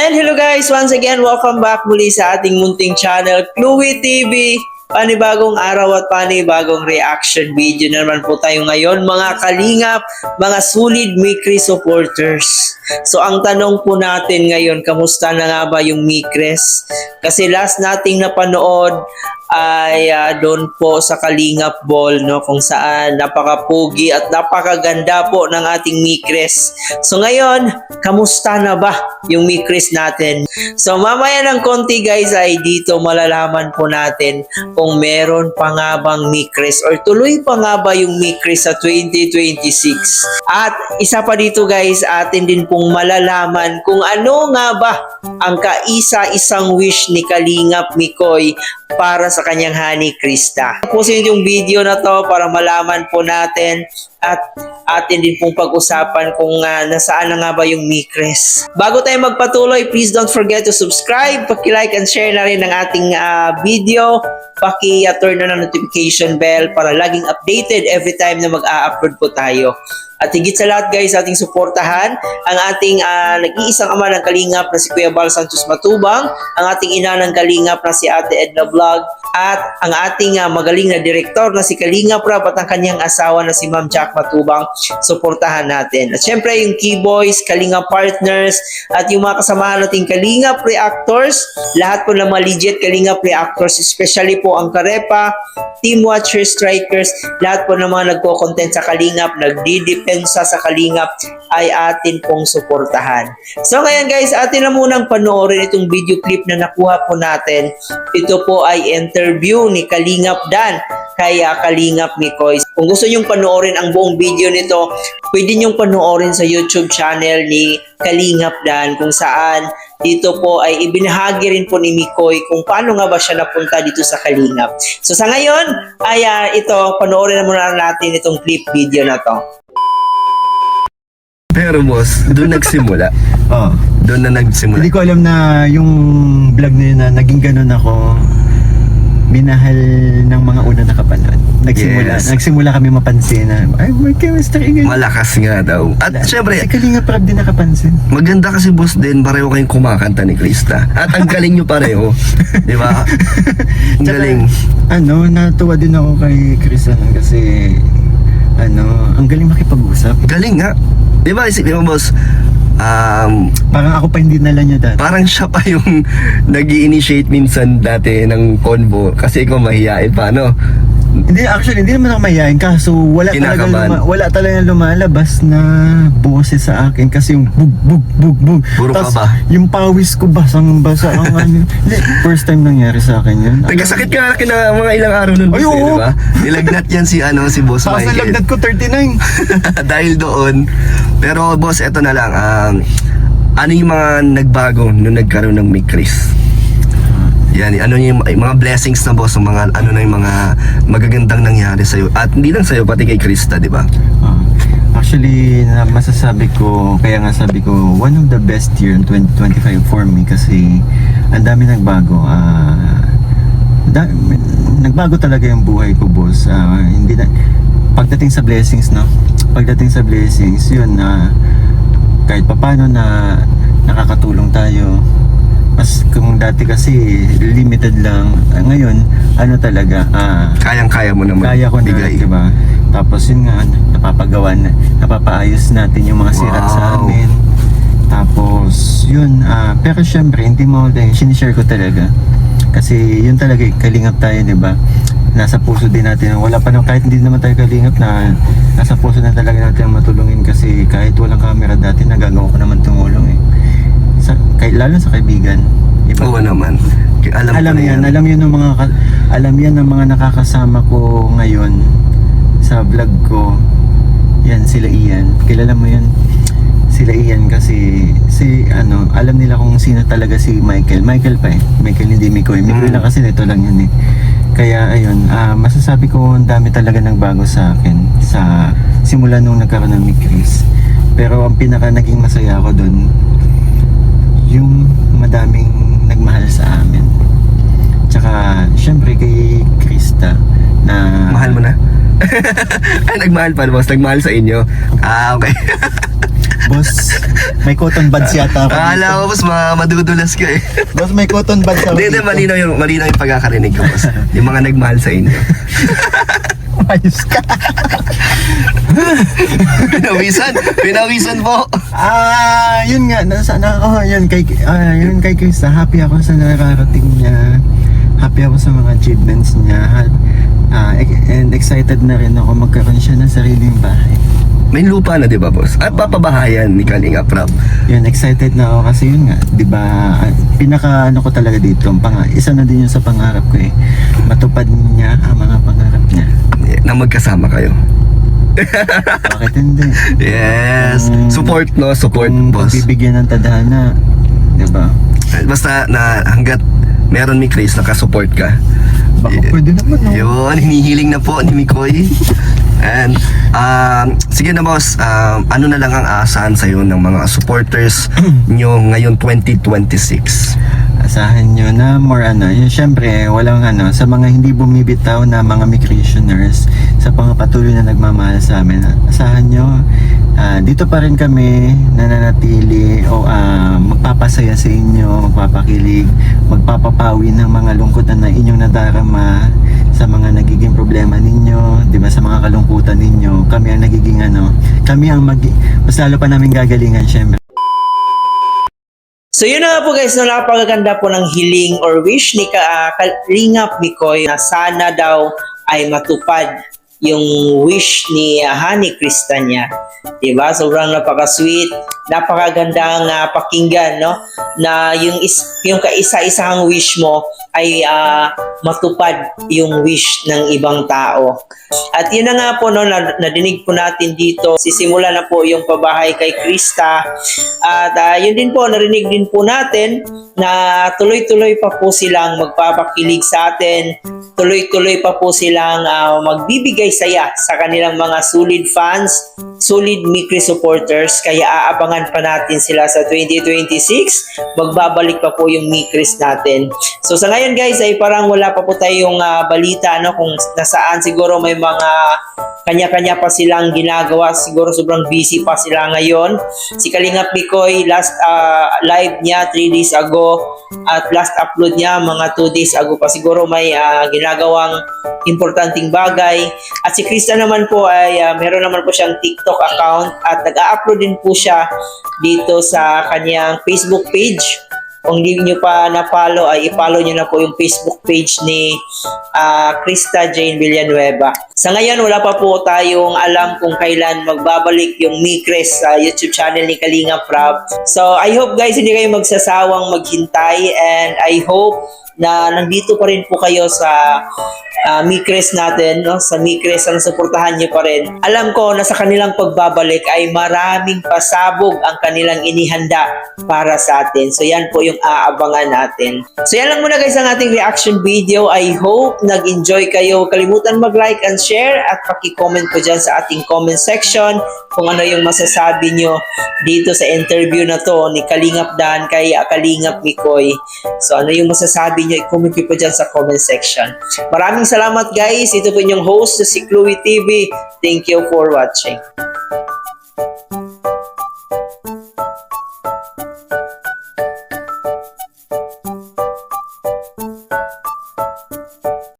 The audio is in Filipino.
And hello guys, once again, welcome back muli sa ating munting channel, Chloe TV. Panibagong araw at panibagong reaction video na naman po tayo ngayon, mga kalingap, mga solid Mikri supporters. So ang tanong po natin ngayon, kamusta na nga ba yung Mikres? Kasi last nating napanood ay doon po sa Kalingap Ball, no, kung saan napakapugi at napakaganda po ng ating Mikres. So ngayon, kamusta na ba yung Mikres natin? So mamaya ng konti guys ay dito malalaman po natin kung meron pa nga bang Mikres or tuloy pa nga ba yung Mikres sa 2026. At isa pa dito guys, atin din pong malalaman kung ano nga ba ang kaisa-isang wish ni Kalingap Mikoy para sa kanyang honey Krista. Tapusin yung video na to para malaman po natin at atin din pong pag-usapan kung nasaan na nga ba yung Mikres. Bago tayo magpatuloy, please don't forget to subscribe, paki-like and share na rin ang ating video, paki-turn na ng notification bell para laging updated every time na mag-a-upload po tayo. At higit sa lahat guys, ating suportahan ang ating nag-iisang ama ng Kalingap na si Kuya Bal Santos Matubang, ang ating ina ng Kalingap na si Ate Edna Vlog, at ang ating magaling na direktor na si Kalingap Rab at ang kanyang asawa na si Ma'am Jack Matubang. Suportahan natin. At syempre yung Keyboys, Kalingap Partners, at yung mga kasamahan nating Kalingap Reactors, lahat po ng mga legit Kalingap Reactors, especially po ang Karepa, Team Watchers, Strikers, lahat po ng mga nagko-content sa Kalingap, nagdidepensa sa Kalingap, ay atin pong suportahan. So ngayon guys, atin na munang panoorin itong video clip na nakuha po natin. Ito po ay interview ni Kalingap Dan kay Kalingap Mikoy. Kung gusto nyong panoorin ang buong video nito, pwede nyong panoorin sa YouTube channel ni Kalingap Dan, kung saan dito po ay ibinahagi rin po ni Mikoy kung paano nga ba siya napunta dito sa Kalingap. So sa ngayon ay ito, panoorin na muna natin itong clip video na to. Pero boss, doon nagsimula. Oh. Doon na nagsimula. Hindi ko alam na yung vlog na yun na naging ganun ako. Minahal ng mga una nakapanood. Nagsimula kami mapansin na ay, may chemistry ganyan. Malakas nga daw. At syempre, si Kalingap Rab din nakapansin. maganda kasi boss din, pareho kayong kumakanta ni Krista. At ang galing nyo pareho. Di ba? Ang galing. Natuwa din ako kay Chris kasi ang galing makipag-usap. Galing nga. Di ba, isipin mo boss, Parang ako pa hindi nala niya dati. parang siya pa yung nag-i-initiate minsan dati ng convo. Kasi ikaw mahihain pa, no? Hindi, actually, hindi naman ako mayayain. Kaso Kinakabahan. wala talaga lumalabas na boses sa akin. Kasi yung bug. Puro Tas, ka ba? yung pawis ko basang-basa. Hindi, first time nangyari sa akin yun. Nagkasakit ka na kina mga ilang araw nun, boss, Ay, oo. di ba? Nilagnat yan si Boss Tapos Michael. lagnat ko 39. Dahil doon. Pero boss, eto na lang. Ano yung mga nagbago nung nagkaroon ng Mikris? Yan, ano yung mga blessings na boss, mga ano na yung mga magagandang nangyari sa'yo. At hindi lang sa'yo, pati kay Krista, di ba? Actually, masasabi ko, kaya nga sabi ko, one of the best year in 2025 for me kasi ang dami nagbago. Nagbago talaga yung buhay ko, boss. Hindi na, pagdating sa blessings, no? Pagdating sa blessings, yun na kahit papano na nakakatulong tayo. Mas kung dati kasi limited lang, ngayon talaga Kayang-kaya mo naman kaya ko na, bigay. diba? Tapos yun nga, napapaayos natin yung mga sirat sa amin. Tapos yun, pero syempre hindi mo sinishare ko talaga. Kasi yun talaga, kalingap tayo, diba? Nasa puso din natin, wala pa naman, kahit hindi naman tayo kalingap, na nasa puso na talaga natin matulungin. Kasi kahit walang camera dati, nagagawa ko naman tumulong lalo sa kaibigan. Iba. Oo naman. Alam yan ng mga nakakasama ko ngayon sa vlog ko. Yan, sila Ian. Kilala mo yan? Sila Ian kasi alam nila kung sino talaga si Michael. Michael pa eh. Michael hindi Mikoy. Mikoy lang kasi nito lang yan eh. Kaya ayun, masasabi ko ang dami talaga ng bago sa akin sa simula nung nagkaroon ng Mikris. Pero ang pinaka naging masaya ko dun, yung madaming nagmahal sa amin. Tsaka syempre kay Krista na Mahal mo na? Ay, nagmahal pa boss, nagmahal sa inyo. Okay. Boss, may cotton buds yata ako dito. Akala ko, boss, madudulas ka eh. Boss, may cotton buds ako Hindi, dito. malinaw yung pagkakarinig ko, boss. Yung mga nagmahal sa inyo. Ayos ka. Pinawisan po. Yun nga, yun kay Krista, happy ako sa nakarating niya. Happy ako sa mga achievements niya. And excited na rin ako magkaroon siya ng sariling bahay. May lupa na, di ba, boss? At papabahayan ni Kalinga Prab. Yun, excited na ako kasi yun nga, di ba, pinaka ano ko talaga dito, isa na din yun sa pangarap ko eh. Matupad niya ang mga pangarap niya. Na magkasama kayo. Bakit hindi? Yes. Support, no? Support, Kung boss. bibigyan ng tadhana, di ba? Basta na hanggat meron ni Chris, nakasupport ka. Baka pwede naman, no? Yun, hinihiling na po ni Mikoy. And, sige na, boss, ano na lang ang aasahan sa'yo ng mga supporters nyo ngayon 2026? Asahan nyo na more yun, syempre walang sa mga hindi bumibitaw na mga Micreationers, sa mga patuloy na nagmamahal sa amin, asahan nyo dito pa rin kami nananatili o magpapasaya sa inyo, magpapakilig, magpapapawi ng mga lungkot na inyong nadarama, sa mga nagiging problema ninyo, di ba, sa mga kalungkutan ninyo. Kami ang nagiging kami ang mas lalo pa namin gagalingan, syempre. So yun na nga po guys, no, napakaganda po ng hiling or wish ni Kalingap Mikoy na sana daw ay matupad yung wish ni Honey Krista niya. Diba? Sobrang napaka-sweet, napakagandang pakinggan, no? Na yung kaisa-isang wish mo ay matupad yung wish ng ibang tao. At yun na nga po, no, nadinig po natin dito, sisimula na po yung pabahay kay Krista. At yun din po, narinig din po natin na tuloy-tuloy pa po silang magpapakilig sa atin, tuloy-tuloy pa po silang magbibigay saya sa kanilang mga solid fans, solid Mikri supporters, kaya aabangan pa natin sila sa 2026. Magbabalik pa po yung Mikris natin. So sa ngayon guys ay parang wala pa po tayong balita, no, kung nasaan. Siguro may mga kanya-kanya pa silang ginagawa, siguro sobrang busy pa sila ngayon. Si Kalingap Mikoy, last live niya 3 days ago at last upload niya mga 2 days ago pa. Siguro may ginagawang importanteng bagay. At si Krista naman po ay meron naman po siyang TikTok account at nag-a-upload din po siya dito sa kanyang Facebook page. Kung hindi nyo pa na-follow, ay i-follow nyo na po yung Facebook page ni Krista Jane Villanueva. Sa ngayon, wala pa po tayong alam kung kailan magbabalik yung Mikres sa YouTube channel ni Kalinga Prab. So, I hope guys, hindi kayo magsasawang maghintay, and I hope na nandito pa rin po kayo sa Mikres natin, no? Sa Mikres ang suportahan niyo pa rin. Alam ko na sa kanilang pagbabalik ay maraming pasabog ang kanilang inihanda para sa atin. So yan po yung aabangan natin. So yan lang muna guys ang ating reaction video. I hope nag-enjoy kayo. Huwag kalimutan mag-like and share at paki-comment po dyan sa ating comment section kung ano yung masasabi nyo dito sa interview na to ni Kalingap Dan kay Kalingap Mikoy. So ano yung masasabi nyo, i-comment nyo po dyan sa comment section. Maraming salamat guys. Ito po inyong host, si Chloe TV. Thank you for watching.